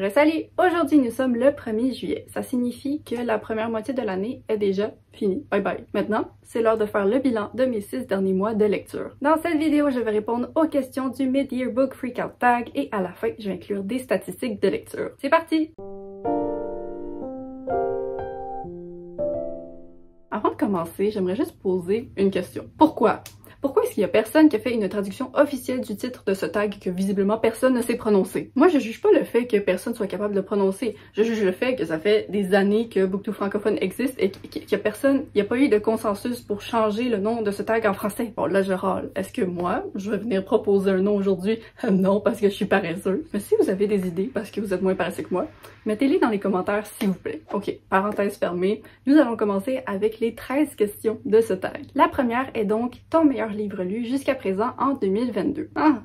Salut! Aujourd'hui, nous sommes le 1er juillet. Ça signifie que la première moitié de l'année est déjà finie. Bye bye. Maintenant, c'est l'heure de faire le bilan de mes 6 derniers mois de lecture. Dans cette vidéo, je vais répondre aux questions du Mid-Year Book Freakout Tag et à la fin, je vais inclure des statistiques de lecture. C'est parti! Avant de commencer, j'aimerais juste poser une question. Pourquoi est-ce qu'il y a personne qui a fait une traduction officielle du titre de ce tag que visiblement personne ne sait prononcer? Moi, je juge pas le fait que personne soit capable de le prononcer. Je juge le fait que ça fait des années que Booktube francophone existe et qu'il y a personne, il n'y a pas eu de consensus pour changer le nom de ce tag en français. Bon, là, je râle. Est-ce que moi, je vais venir proposer un nom aujourd'hui? Non, parce que je suis paresseux. Mais si vous avez des idées, parce que vous êtes moins paresseux que moi, mettez-les dans les commentaires, s'il vous plaît. Ok, parenthèse fermée. Nous allons commencer avec les 13 questions de ce tag. La première est donc ton meilleur livre lu jusqu'à présent en 2022. Ah!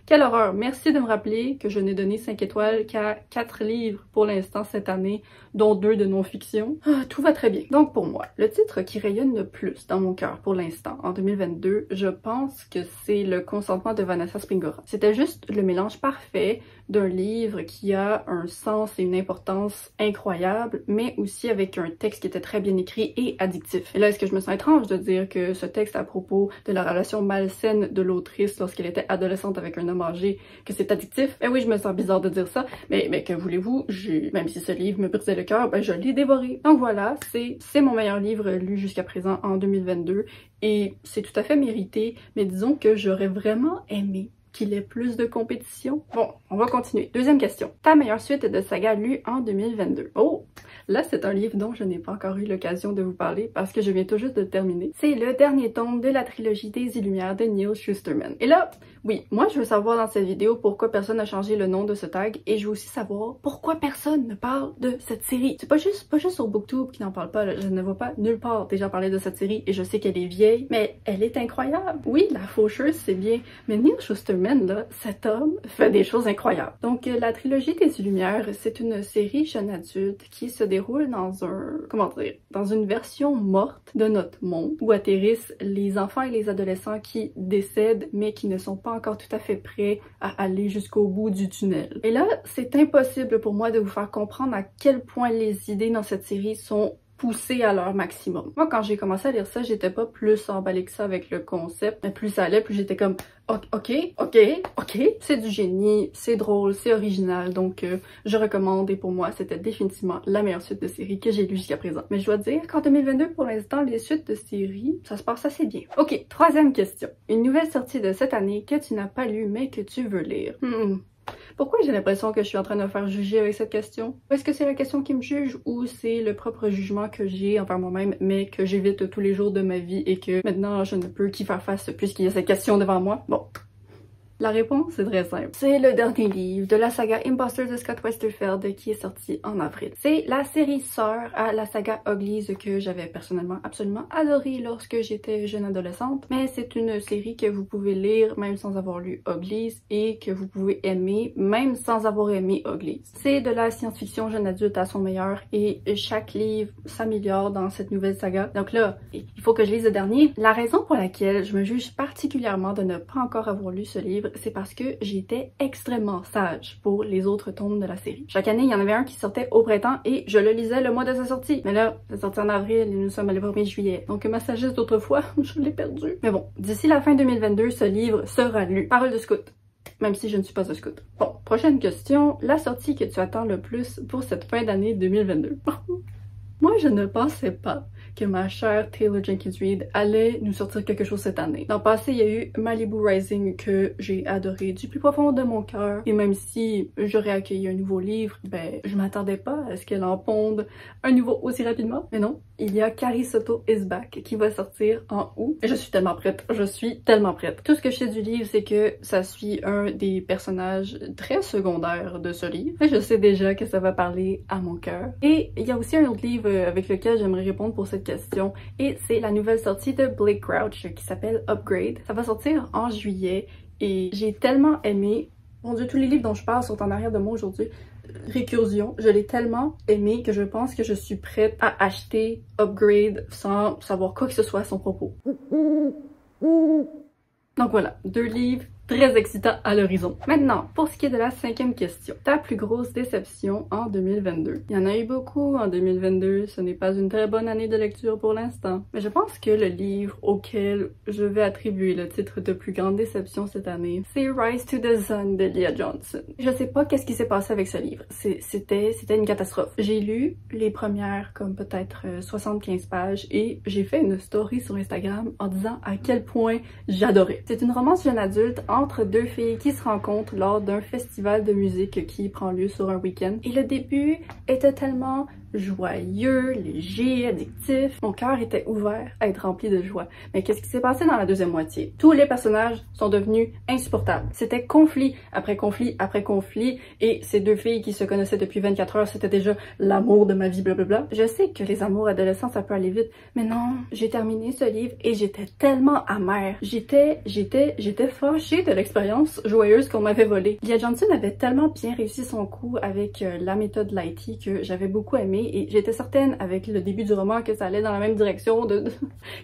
Quelle horreur! Merci de me rappeler que je n'ai donné 5 étoiles qu'à 4 livres pour l'instant cette année, dont 2 de non-fiction. Ah, tout va très bien. Donc pour moi, le titre qui rayonne le plus dans mon cœur pour l'instant, en 2022, je pense que c'est Le consentement de Vanessa Springora. C'était juste le mélange parfait d'un livre qui a un sens et une importance incroyable, mais aussi avec un texte qui était très bien écrit et addictif. Et là, est-ce que je me sens étrange de dire que ce texte à propos de la relation malsaine de l'autrice lorsqu'elle était adolescente avec un homme âgé, que c'est addictif? Eh oui, je me sens bizarre de dire ça, mais que voulez-vous, même si ce livre me brisait le cœur, ben je l'ai dévoré. Donc voilà, c'est mon meilleur livre lu jusqu'à présent en 2022, et c'est tout à fait mérité, mais disons que j'aurais vraiment aimé qu'il ait plus de compétition. Bon, on va continuer. Deuxième question. Ta meilleure suite de saga lue en 2022. Oh! Là, c'est un livre dont je n'ai pas encore eu l'occasion de vous parler parce que je viens tout juste de terminer. C'est le dernier tome de la trilogie des Illumières de Neal Shusterman. Et là, oui, moi je veux savoir dans cette vidéo pourquoi personne n'a changé le nom de ce tag, et je veux aussi savoir pourquoi personne ne parle de cette série. C'est pas juste sur Booktube qui n'en parle pas, là. Je ne vois pas nulle part déjà parler de cette série, et je sais qu'elle est vieille, mais elle est incroyable. Oui, la faucheuse c'est bien, mais Neal Shusterman, là, cet homme fait des choses incroyables. Donc la trilogie des Illumières, c'est une série jeune adulte qui se déroule dans dans une version morte de notre monde, où atterrissent les enfants et les adolescents qui décèdent mais qui ne sont pas encore tout à fait prêts à aller jusqu'au bout du tunnel. Et là, c'est impossible pour moi de vous faire comprendre à quel point les idées dans cette série sont poussées à leur maximum. Moi, quand j'ai commencé à lire ça, j'étais pas plus emballée que ça avec le concept, mais plus ça allait, plus j'étais comme ok, c'est du génie, c'est drôle, c'est original, donc je recommande, et pour moi, c'était définitivement la meilleure suite de série que j'ai lue jusqu'à présent. Mais je dois dire qu'en 2022, pour l'instant, les suites de séries, ça se passe assez bien. Ok, troisième question. Une nouvelle sortie de cette année que tu n'as pas lue, mais que tu veux lire. Pourquoi j'ai l'impression que je suis en train de me faire juger avec cette question? Est-ce que c'est la question qui me juge, ou c'est le propre jugement que j'ai envers moi-même, mais que j'évite tous les jours de ma vie et que maintenant je ne peux qu'y faire face puisqu'il y a cette question devant moi? Bon. La réponse est très simple. C'est le dernier livre de la saga Imposters de Scott Westerfeld qui est sorti en avril. C'est la série sœur à la saga Uglies que j'avais personnellement absolument adoré lorsque j'étais jeune adolescente, mais c'est une série que vous pouvez lire même sans avoir lu Uglies et que vous pouvez aimer même sans avoir aimé Uglies. C'est de la science-fiction jeune adulte à son meilleur, et chaque livre s'améliore dans cette nouvelle saga. Donc là, il faut que je lise le dernier. La raison pour laquelle je me juge particulièrement de ne pas encore avoir lu ce livre, c'est parce que j'étais extrêmement sage pour les autres tomes de la série. Chaque année, il y en avait un qui sortait au printemps et je le lisais le mois de sa sortie. Mais là, c'est sorti en avril et nous sommes le 1er juillet. Donc ma sagesse d'autrefois, je l'ai perdue. Mais bon, d'ici la fin 2022, ce livre sera lu. Parole de scout. Même si je ne suis pas un scout. Bon, prochaine question. La sortie que tu attends le plus pour cette fin d'année 2022. Moi, je ne pensais pas que ma chère Taylor Jenkins Reid allait nous sortir quelque chose cette année. Dans le passé, il y a eu Malibu Rising que j'ai adoré du plus profond de mon cœur, et même si j'aurais accueilli un nouveau livre, ben je m'attendais pas à ce qu'elle en ponde un nouveau aussi rapidement. Mais non, il y a Carrie Soto Is Back qui va sortir en août. Et je suis tellement prête, je suis tellement prête. Tout ce que je sais du livre, c'est que ça suit un des personnages très secondaires de ce livre. Et je sais déjà que ça va parler à mon cœur. Et il y a aussi un autre livre avec lequel j'aimerais répondre pour cette question, et c'est la nouvelle sortie de Blake Crouch qui s'appelle Upgrade. Ça va sortir en juillet et j'ai tellement aimé. Mon Dieu, tous les livres dont je parle sont en arrière de moi aujourd'hui. Récursion, je l'ai tellement aimé que je pense que je suis prête à acheter Upgrade sans savoir quoi que ce soit à son propos. Donc voilà, 2 livres très excitant à l'horizon. Maintenant, pour ce qui est de la 5e question, ta plus grosse déception en 2022. Il y en a eu beaucoup en 2022, ce n'est pas une très bonne année de lecture pour l'instant, mais je pense que le livre auquel je vais attribuer le titre de plus grande déception cette année, c'est Rise to the Sun de Leah Johnson. Je sais pas qu'est-ce qui s'est passé avec ce livre, c'était une catastrophe. J'ai lu les premières comme peut-être 75 pages et j'ai fait une story sur Instagram en disant à quel point j'adorais. C'est une romance jeune adulte entre deux filles qui se rencontrent lors d'un festival de musique qui prend lieu sur un week-end. Et le début était tellement joyeux, léger, addictif. Mon cœur était ouvert à être rempli de joie. Mais qu'est-ce qui s'est passé dans la deuxième moitié? Tous les personnages sont devenus insupportables. C'était conflit après conflit après conflit et ces deux filles qui se connaissaient depuis 24 heures, c'était déjà l'amour de ma vie, blablabla. Je sais que les amours adolescents, ça peut aller vite, mais non, j'ai terminé ce livre et j'étais tellement amère. J'étais fâchée de l'expérience joyeuse qu'on m'avait volée. Leah Johnson avait tellement bien réussi son coup avec la méthode Lighty que j'avais beaucoup aimé et j'étais certaine avec le début du roman que ça allait dans la même direction de...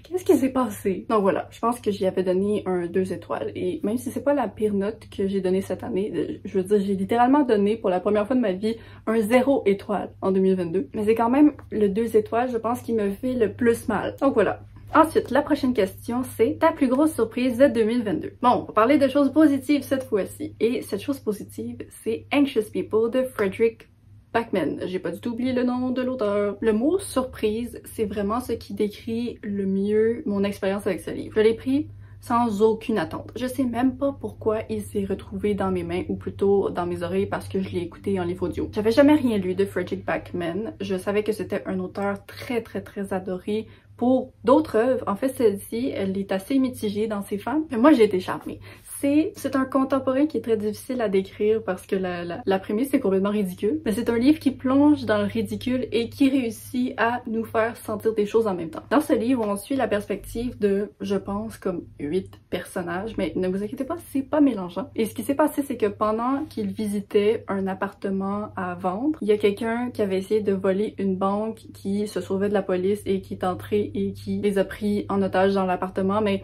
Qu'est-ce qui s'est passé? Donc voilà, je pense que j'y avais donné un 2 étoiles et même si c'est pas la pire note que j'ai donnée cette année, je veux dire, j'ai littéralement donné pour la première fois de ma vie un 0 étoile en 2022. Mais c'est quand même le 2 étoiles, je pense, qui me fait le plus mal. Donc voilà. Ensuite, la prochaine question, c'est ta plus grosse surprise de 2022. Bon, on va parler de choses positives cette fois-ci. Et cette chose positive, c'est Anxious People de Frederick Backman. J'ai pas du tout oublié le nom de l'auteur. Le mot surprise, c'est vraiment ce qui décrit le mieux mon expérience avec ce livre. Je l'ai pris sans aucune attente. Je sais même pas pourquoi il s'est retrouvé dans mes mains, ou plutôt dans mes oreilles parce que je l'ai écouté en livre audio. J'avais jamais rien lu de Frederick Backman. Je savais que c'était un auteur très adoré pour d'autres œuvres. En fait, celle-ci, elle est assez mitigée dans ses fans. Mais moi, j'ai été charmée. C'est un contemporain qui est très difficile à décrire parce que la prémisse est complètement ridicule. Mais c'est un livre qui plonge dans le ridicule et qui réussit à nous faire sentir des choses en même temps. Dans ce livre, on suit la perspective de, je pense, comme 8 personnages. Mais ne vous inquiétez pas, c'est pas mélangeant. Et ce qui s'est passé, c'est que pendant qu'il visitait un appartement à vendre, il y a quelqu'un qui avait essayé de voler une banque qui se sauvait de la police et qui est entré et qui les a pris en otage dans l'appartement. Mais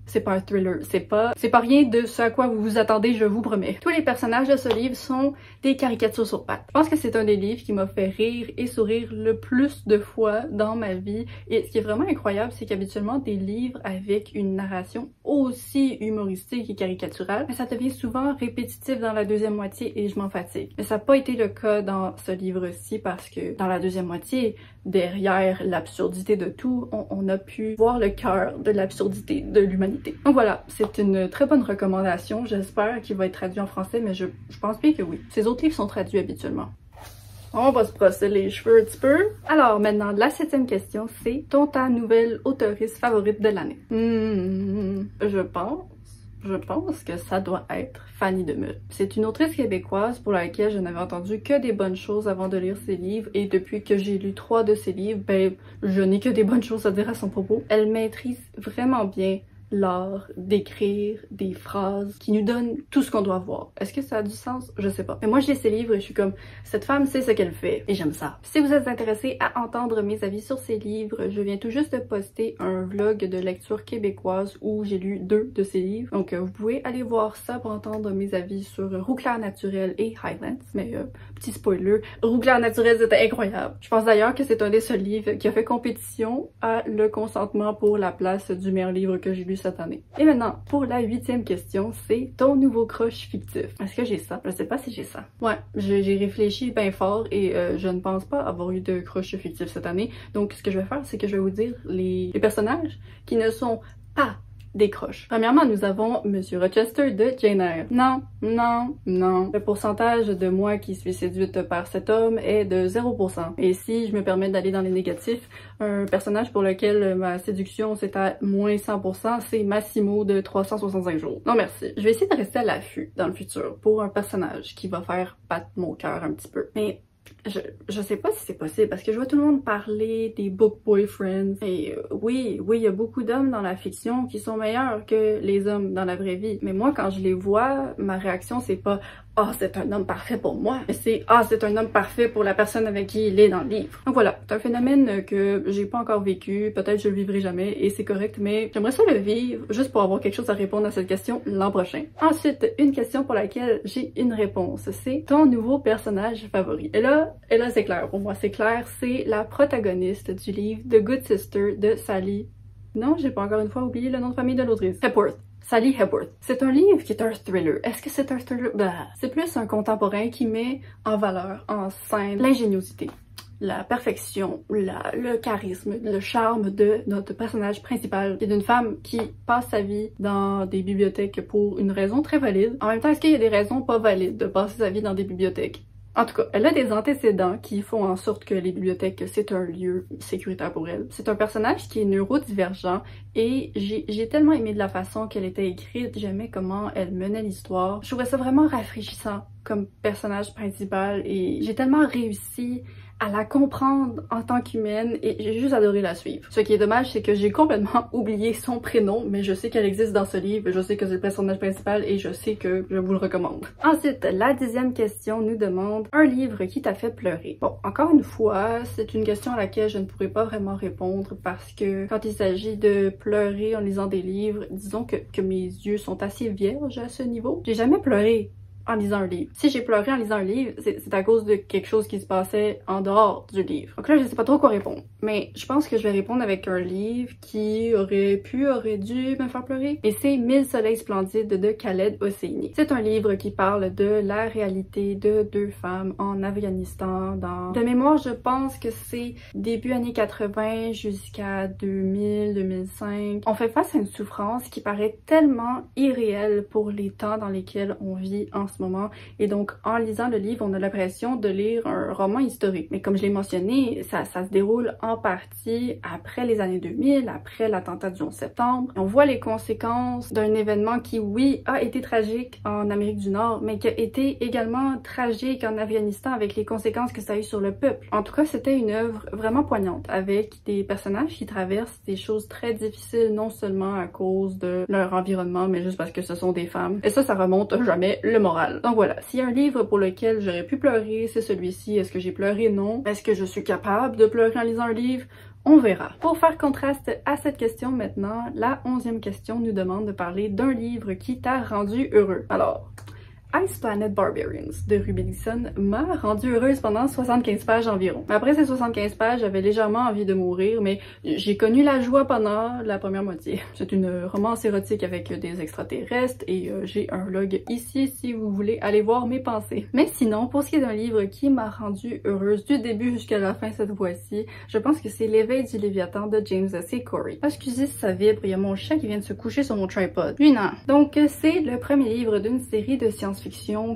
c'est pas un thriller, c'est pas rien de ce à quoi vous vous attendez, je vous promets. Tous les personnages de ce livre sont des caricatures sur pattes. Je pense que c'est un des livres qui m'a fait rire et sourire le plus de fois dans ma vie. Et ce qui est vraiment incroyable, c'est qu'habituellement, des livres avec une narration aussi humoristique et caricaturale, mais ça devient souvent répétitif dans la deuxième moitié et je m'en fatigue. Mais ça n'a pas été le cas dans ce livre-ci parce que dans la deuxième moitié, derrière l'absurdité de tout, on a pu voir le cœur de l'absurdité de l'humanité. Donc voilà, c'est une très bonne recommandation. J'espère qu'il va être traduit en français, mais je pense bien que oui. Ces autres livres sont traduits habituellement. On va se brosser les cheveux un petit peu. Alors maintenant, la 7e question, c'est ta nouvelle auteuriste favorite de l'année? Je pense que ça doit être Fanny Demeule. C'est une autrice québécoise pour laquelle je n'avais entendu que des bonnes choses avant de lire ses livres et depuis que j'ai lu 3 de ses livres, ben je n'ai que des bonnes choses à dire à son propos. Elle maîtrise vraiment bien l'art d'écrire des phrases qui nous donnent tout ce qu'on doit voir. Est-ce que ça a du sens? Je sais pas. Mais moi, je lis ces livres et je suis comme, cette femme sait ce qu'elle fait. Et j'aime ça. Si vous êtes intéressé à entendre mes avis sur ces livres, je viens tout juste de poster un vlog de lecture québécoise où j'ai lu 2 de ces livres. Donc, vous pouvez aller voir ça pour entendre mes avis sur Roux clair naturel et Highlands. Mais, petit spoiler, Roux clair naturel, c'était incroyable. Je pense d'ailleurs que c'est un des seuls livres qui a fait compétition à le consentement pour la place du meilleur livre que j'ai lu cette année. Et maintenant, pour la 8e question, c'est ton nouveau crush fictif. Est-ce que j'ai ça? Je sais pas si j'ai ça. Ouais, j'ai réfléchi bien fort et je ne pense pas avoir eu de crush fictif cette année. Donc, ce que je vais faire, c'est que je vais vous dire les personnages qui ne sont pas des croches. Premièrement, nous avons Monsieur Rochester de Jane Eyre. Non. Le pourcentage de moi qui suis séduite par cet homme est de 0%. Et si je me permets d'aller dans les négatifs, un personnage pour lequel ma séduction c'est à moins 100%, c'est Massimo de 365 jours. Non merci. Je vais essayer de rester à l'affût dans le futur pour un personnage qui va faire battre mon cœur un petit peu. Mais je sais pas si c'est possible parce que je vois tout le monde parler des book boyfriends et oui, il y a beaucoup d'hommes dans la fiction qui sont meilleurs que les hommes dans la vraie vie. Mais moi, quand je les vois, ma réaction c'est pas « ah, c'est un homme parfait pour moi, mais c'est ah, c'est un homme parfait pour la personne avec qui il est dans le livre. Donc voilà, c'est un phénomène que j'ai pas encore vécu, peut-être je le vivrai jamais et c'est correct, mais j'aimerais ça le vivre juste pour avoir quelque chose à répondre à cette question l'an prochain. Ensuite, une question pour laquelle j'ai une réponse, c'est ton nouveau personnage favori. Et là c'est clair pour moi, c'est clair, c'est la protagoniste du livre The Good Sister de Sally. Non, j'ai pas encore une fois oublié le nom de famille de l'autrice. Hepworth. Sally Hepworth. C'est un livre qui est un thriller. Est-ce que c'est un thriller? Bah, c'est plus un contemporain qui met en valeur, en scène, l'ingéniosité, la perfection, le charisme, le charme de notre personnage principal, qui est d'une femme qui passe sa vie dans des bibliothèques pour une raison très valide. En même temps, est-ce qu'il y a des raisons pas valides de passer sa vie dans des bibliothèques? En tout cas, elle a des antécédents qui font en sorte que les bibliothèques, c'est un lieu sécuritaire pour elle. C'est un personnage qui est neurodivergent et j'ai tellement aimé de la façon qu'elle était écrite, j'aimais comment elle menait l'histoire. Je trouvais ça vraiment rafraîchissant comme personnage principal et j'ai tellement réussi à la comprendre en tant qu'humaine et j'ai juste adoré la suivre. Ce qui est dommage, c'est que j'ai complètement oublié son prénom, mais je sais qu'elle existe dans ce livre, je sais que c'est le personnage principal et je sais que je vous le recommande. Ensuite, la 10e question nous demande un livre qui t'a fait pleurer. Bon, encore une fois, c'est une question à laquelle je ne pourrais pas vraiment répondre parce que quand il s'agit de pleurer en lisant des livres, disons que mes yeux sont assez vierges à ce niveau. J'ai jamais pleuré en lisant un livre. Si j'ai pleuré en lisant un livre, c'est à cause de quelque chose qui se passait en dehors du livre. Donc là, je sais pas trop quoi répondre. Mais je pense que je vais répondre avec un livre qui aurait dû me faire pleurer. Et c'est 1000 soleils splendides de Khaled Hosseini. C'est un livre qui parle de la réalité de deux femmes en Afghanistan de mémoire, je pense que c'est début années 80 jusqu'à 2000, 2005. On fait face à une souffrance qui paraît tellement irréelle pour les temps dans lesquels on vit en ce moment. Et donc, en lisant le livre, on a l'impression de lire un roman historique. Mais comme je l'ai mentionné, ça se déroule en partie après les années 2000, après l'attentat du 11 septembre. On voit les conséquences d'un événement qui, oui, a été tragique en Amérique du Nord, mais qui a été également tragique en Afghanistan avec les conséquences que ça a eu sur le peuple. En tout cas, c'était une œuvre vraiment poignante avec des personnages qui traversent des choses très difficiles, non seulement à cause de leur environnement, mais juste parce que ce sont des femmes. Et ça remonte jamais le moral. Donc voilà, s'il y a un livre pour lequel j'aurais pu pleurer, c'est celui-ci. Est-ce que j'ai pleuré? Non. Est-ce que je suis capable de pleurer en lisant un livre? On verra. Pour faire contraste à cette question maintenant, la 11e question nous demande de parler d'un livre qui t'a rendu heureux. Alors, Ice Planet Barbarians de Ruby Dixon m'a rendue heureuse pendant 75 pages environ. Après ces 75 pages, j'avais légèrement envie de mourir, mais j'ai connu la joie pendant la première moitié. C'est une romance érotique avec des extraterrestres et j'ai un log ici si vous voulez aller voir mes pensées. Mais sinon, pour ce qui est d'un livre qui m'a rendue heureuse du début jusqu'à la fin cette fois-ci, je pense que c'est L'éveil du Léviathan de James C. Corey. Excusez si ça vibre, il y a mon chat qui vient de se coucher sur mon tripod. Lui non. Donc c'est le premier livre d'une série de science-fiction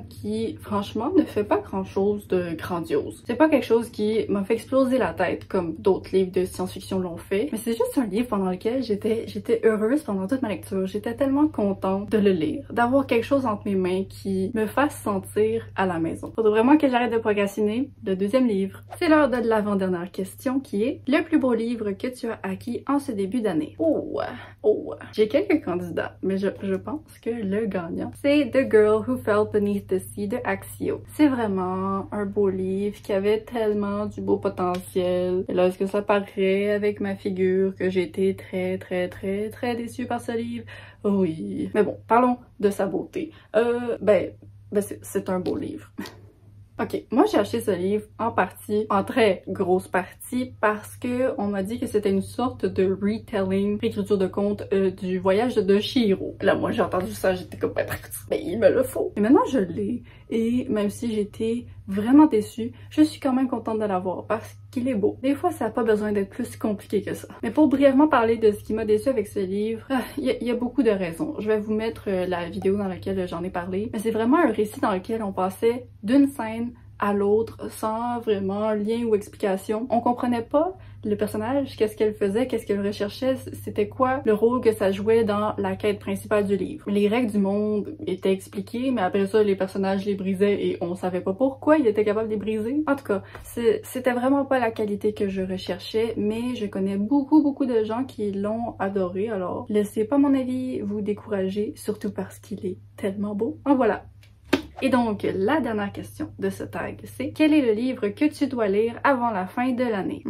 qui, franchement, ne fait pas grand-chose de grandiose. C'est pas quelque chose qui m'a fait exploser la tête comme d'autres livres de science-fiction l'ont fait, mais c'est juste un livre pendant lequel j'étais heureuse pendant toute ma lecture. J'étais tellement contente de le lire, d'avoir quelque chose entre mes mains qui me fasse sentir à la maison. Faudrait vraiment que j'arrête de procrastiner. Le 2e livre. C'est l'heure de l'avant-dernière question qui est le plus beau livre que tu as acquis en ce début d'année. J'ai quelques candidats, mais je pense que le gagnant, c'est The Girl Who Fell Beneath the Sea de Axio. C'est vraiment un beau livre qui avait tellement du beau potentiel. Et là, est-ce que ça paraît avec ma figure que j'ai été très déçue par ce livre? Oui. Mais bon, parlons de sa beauté. C'est un beau livre. Ok, moi j'ai acheté ce livre en partie, en très grosse partie, parce que on m'a dit que c'était une sorte de retelling, réécriture de conte du voyage de Chihiro. Là, moi j'ai entendu ça, j'étais comme, ben il me le faut. Et maintenant je l'ai, et même si j'étais vraiment déçue, je suis quand même contente de l'avoir parce qu'il est beau. Des fois, ça n'a pas besoin d'être plus compliqué que ça. Mais pour brièvement parler de ce qui m'a déçue avec ce livre, il y a beaucoup de raisons. Je vais vous mettre la vidéo dans laquelle j'en ai parlé. Mais c'est vraiment un récit dans lequel on passait d'une scène à l'autre sans vraiment lien ou explication. On comprenait pas le personnage, qu'est-ce qu'elle faisait, qu'est-ce qu'elle recherchait, c'était quoi le rôle que ça jouait dans la quête principale du livre. Les règles du monde étaient expliquées, mais après ça, les personnages les brisaient et on savait pas pourquoi ils étaient capables de les briser. En tout cas, c'était vraiment pas la qualité que je recherchais, mais je connais beaucoup de gens qui l'ont adoré, alors laissez pas mon avis vous décourager, surtout parce qu'il est tellement beau. En voilà. Et donc, la dernière question de ce tag, c'est quel est le livre que tu dois lire avant la fin de l'année?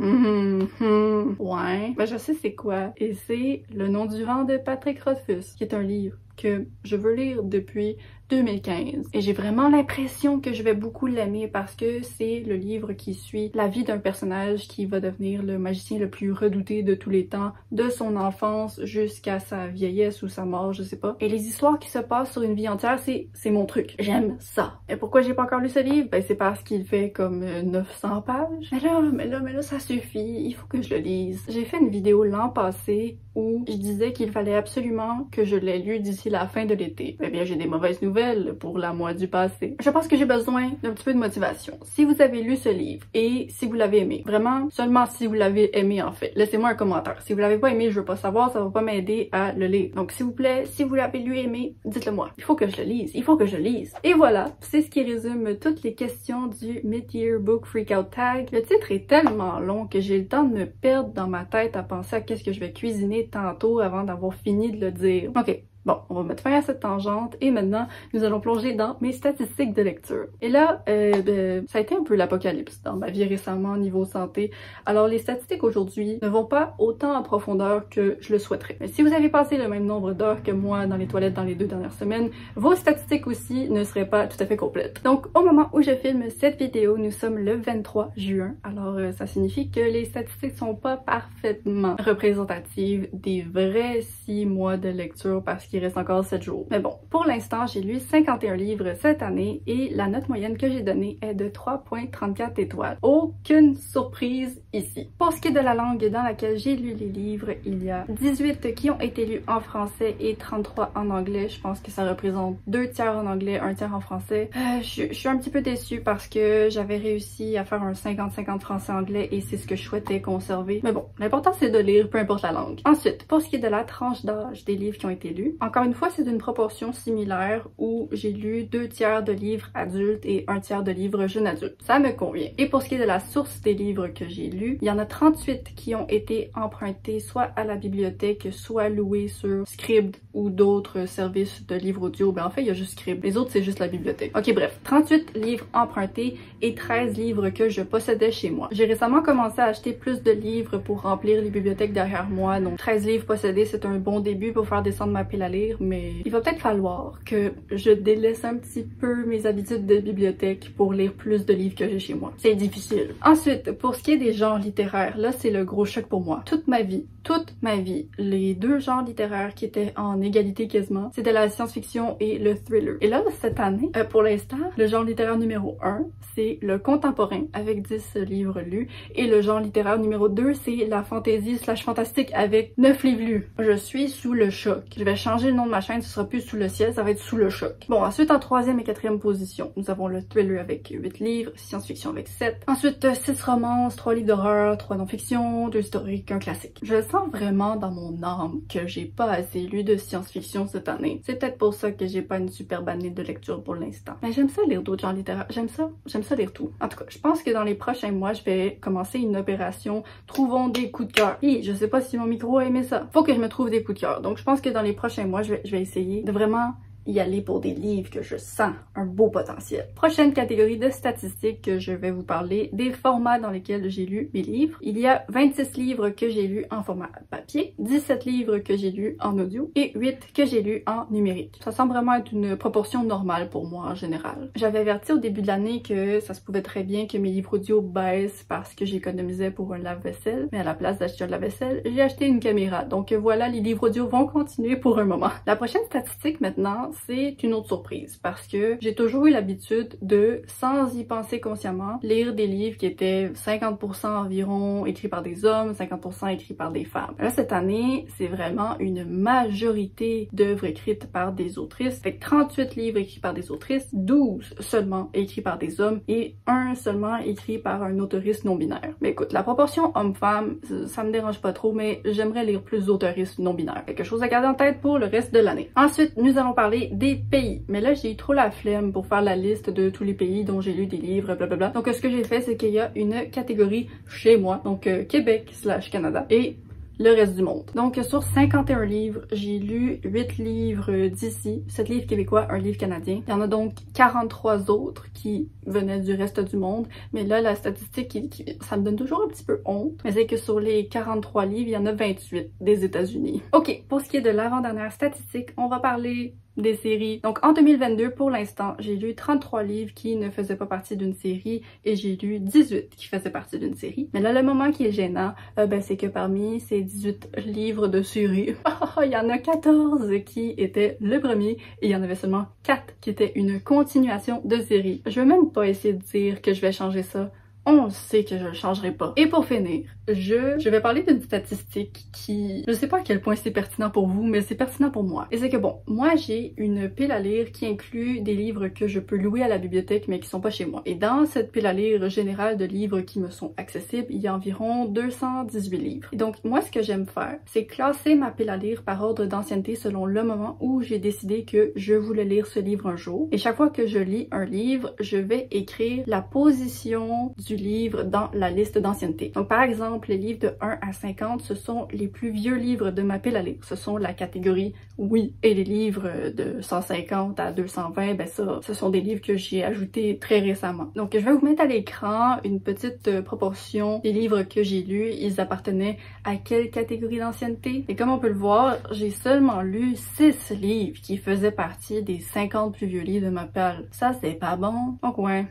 Ouais, ben je sais c'est quoi. Et c'est Le nom du vent de Patrick Rothfuss, qui est un livre que je veux lire depuis 2015. Et j'ai vraiment l'impression que je vais beaucoup l'aimer parce que c'est le livre qui suit la vie d'un personnage qui va devenir le magicien le plus redouté de tous les temps, de son enfance jusqu'à sa vieillesse ou sa mort, je sais pas. Et les histoires qui se passent sur une vie entière, c'est mon truc. J'aime ça. Et pourquoi j'ai pas encore lu ce livre? Ben c'est parce qu'il fait comme 900 pages. Mais là, ça suffit. Il faut que je le lise. J'ai fait une vidéo l'an passé où je disais qu'il fallait absolument que je l'ai lu d'ici la fin de l'été. Eh bien, j'ai des mauvaises nouvelles pour la moi du passé. Je pense que j'ai besoin d'un petit peu de motivation. Si vous avez lu ce livre et si vous l'avez aimé, vraiment seulement si vous l'avez aimé en fait, laissez-moi un commentaire. Si vous l'avez pas aimé, je veux pas savoir, ça va pas m'aider à le lire. Donc s'il vous plaît, si vous l'avez lu et aimé, dites-le moi. Il faut que je le lise, il faut que je le lise. Et voilà, c'est ce qui résume toutes les questions du Mid-Year Book Freakout Tag. Le titre est tellement long que j'ai le temps de me perdre dans ma tête à penser à qu'est-ce que je vais cuisiner tantôt avant d'avoir fini de le dire. Ok. Bon, on va mettre fin à cette tangente et maintenant, nous allons plonger dans mes statistiques de lecture. Et là, ça a été un peu l'apocalypse dans ma vie récemment niveau santé. Alors, les statistiques aujourd'hui ne vont pas autant en profondeur que je le souhaiterais. Mais si vous avez passé le même nombre d'heures que moi dans les toilettes dans les 2 dernières semaines, vos statistiques aussi ne seraient pas tout à fait complètes. Donc, au moment où je filme cette vidéo, nous sommes le 23 juin. Alors, ça signifie que les statistiques sont pas parfaitement représentatives des vrais 6 mois de lecture parce qu'il reste encore 7 jours. Mais bon, pour l'instant, j'ai lu 51 livres cette année et la note moyenne que j'ai donnée est de 3,34 étoiles. Aucune surprise ici. Pour ce qui est de la langue dans laquelle j'ai lu les livres, il y a 18 qui ont été lus en français et 33 en anglais. Je pense que ça représente 2 tiers en anglais, 1 tiers en français. Je suis un petit peu déçue parce que j'avais réussi à faire un 50-50 français-anglais et c'est ce que je souhaitais conserver. Mais bon, l'important c'est de lire, peu importe la langue. Ensuite, pour ce qui est de la tranche d'âge des livres qui ont été lus, encore une fois, c'est une proportion similaire où j'ai lu 2 tiers de livres adultes et 1 tiers de livres jeunes adultes. Ça me convient. Et pour ce qui est de la source des livres que j'ai lus, il y en a 38 qui ont été empruntés soit à la bibliothèque, soit loués sur Scribd ou d'autres services de livres audio. Ben en fait, il y a juste Scribd. Les autres, c'est juste la bibliothèque. Ok, bref. 38 livres empruntés et 13 livres que je possédais chez moi. J'ai récemment commencé à acheter plus de livres pour remplir les bibliothèques derrière moi. Donc 13 livres possédés, c'est un bon début pour faire descendre ma pile à lire, mais il va peut-être falloir que je délaisse un petit peu mes habitudes de bibliothèque pour lire plus de livres que j'ai chez moi. C'est difficile. Ensuite, pour ce qui est des genres littéraires, là c'est le gros choc pour moi. Toute ma vie, les 2 genres littéraires qui étaient en égalité quasiment, c'était la science-fiction et le thriller. Et là, cette année, pour l'instant, le genre littéraire numéro 1, c'est le contemporain avec 10 livres lus, et le genre littéraire numéro 2, c'est la fantasy / fantastique avec 9 livres lus. Je suis sous le choc. Je vais changer le nom de ma chaîne, ce sera plus sous le ciel, ça va être sous le choc. Bon, ensuite en 3e et 4e position, nous avons le thriller avec 8 livres, science-fiction avec 7. Ensuite, 6 romances, 3 livres d'horreur, 3 non-fiction, 2 historiques, 1 classique. Je sens vraiment dans mon âme que j'ai pas assez lu de science-fiction cette année. C'est peut-être pour ça que j'ai pas une superbe année de lecture pour l'instant. Mais j'aime ça lire d'autres genres littéraires, j'aime ça lire tout. En tout cas, je pense que dans les prochains mois, je vais commencer une opération Trouvons des coups de cœur. Et je sais pas si mon micro a aimé ça. Faut que je me trouve des coups de cœur. Donc je pense que dans les prochains mois, je vais essayer de vraiment y aller pour des livres que je sens un beau potentiel. Prochaine catégorie de statistiques que je vais vous parler des formats dans lesquels j'ai lu mes livres. Il y a 26 livres que j'ai lus en format papier, 17 livres que j'ai lus en audio et 8 que j'ai lus en numérique. Ça semble vraiment être une proportion normale pour moi en général. J'avais averti au début de l'année que ça se pouvait très bien que mes livres audio baissent parce que j'économisais pour un lave-vaisselle, mais à la place d'acheter un lave-vaisselle, j'ai acheté une caméra. Donc voilà, les livres audio vont continuer pour un moment. La prochaine statistique maintenant, c'est une autre surprise parce que j'ai toujours eu l'habitude de, sans y penser consciemment, lire des livres qui étaient 50% environ écrits par des hommes, 50% écrits par des femmes. Là, cette année, c'est vraiment une majorité d'œuvres écrites par des autrices. Fait que 38 livres écrits par des autrices, 12 seulement écrits par des hommes et 1 seulement écrit par un autoriste non-binaire. Mais écoute, la proportion homme-femme, ça me dérange pas trop, mais j'aimerais lire plus d'autoristes non-binaires. Quelque chose à garder en tête pour le reste de l'année. Ensuite, nous allons parler des pays. Mais là, j'ai eu trop la flemme pour faire la liste de tous les pays dont j'ai lu des livres, blablabla. Donc, ce que j'ai fait, c'est qu'il y a une catégorie chez moi, donc Québec / Canada, et le reste du monde. Donc sur 51 livres, j'ai lu 8 livres d'ici, 7 livres québécois, 1 livre canadien. Il y en a donc 43 autres qui venaient du reste du monde, mais là la statistique, ça me donne toujours un petit peu honte, mais c'est que sur les 43 livres, il y en a 28 des États-Unis. Ok, pour ce qui est de l'avant-dernière statistique, on va parler des séries. Donc en 2022, pour l'instant, j'ai lu 33 livres qui ne faisaient pas partie d'une série et j'ai lu 18 qui faisaient partie d'une série. Mais là, le moment qui est gênant, c'est que parmi ces 18 livres de série, il y en a 14 qui étaient le premier et il y en avait seulement 4 qui étaient une continuation de série. Je veux même pas essayer de dire que je vais changer ça. On sait que je le changerai pas. Et pour finir, je vais parler d'une statistique qui... Je sais pas à quel point c'est pertinent pour vous, mais c'est pertinent pour moi. Et c'est que bon, moi j'ai une pile à lire qui inclut des livres que je peux louer à la bibliothèque mais qui sont pas chez moi. Et dans cette pile à lire générale de livres qui me sont accessibles, il y a environ 218 livres. Et donc moi ce que j'aime faire, c'est classer ma pile à lire par ordre d'ancienneté selon le moment où j'ai décidé que je voulais lire ce livre un jour. Et chaque fois que je lis un livre, je vais écrire la position du livre dans la liste d'ancienneté. Donc par exemple, les livres de 1 à 50, ce sont les plus vieux livres de ma pile à lire. Ce sont la catégorie oui. Et les livres de 150 à 220, ben ça, ce sont des livres que j'ai ajoutés très récemment. Donc je vais vous mettre à l'écran une petite proportion des livres que j'ai lus. Ils appartenaient à quelle catégorie d'ancienneté? Et comme on peut le voir, j'ai seulement lu 6 livres qui faisaient partie des 50 plus vieux livres de ma pile. Ça, c'est pas bon. Donc ouais,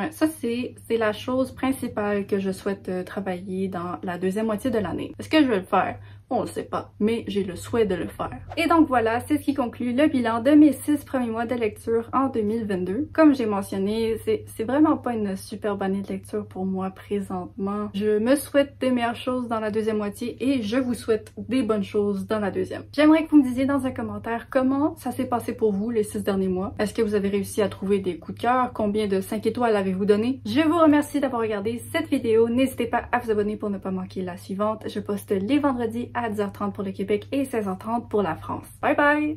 ça c'est la chose principale que je souhaite travailler dans la deuxième moitié de l'année. Est-ce que je vais le faire? On le sait pas, mais j'ai le souhait de le faire. Et donc voilà, c'est ce qui conclut le bilan de mes 6 premiers mois de lecture en 2022. Comme j'ai mentionné, c'est vraiment pas une super bonne année de lecture pour moi présentement. Je me souhaite des meilleures choses dans la deuxième moitié et je vous souhaite des bonnes choses dans la deuxième. J'aimerais que vous me disiez dans un commentaire comment ça s'est passé pour vous les 6 derniers mois. Est-ce que vous avez réussi à trouver des coups de cœur? Combien de 5 étoiles avez-vous donné? Je vous remercie d'avoir regardé cette vidéo. N'hésitez pas à vous abonner pour ne pas manquer la suivante. Je poste les vendredis à 10h30 pour le Québec et 16h30 pour la France. Bye bye!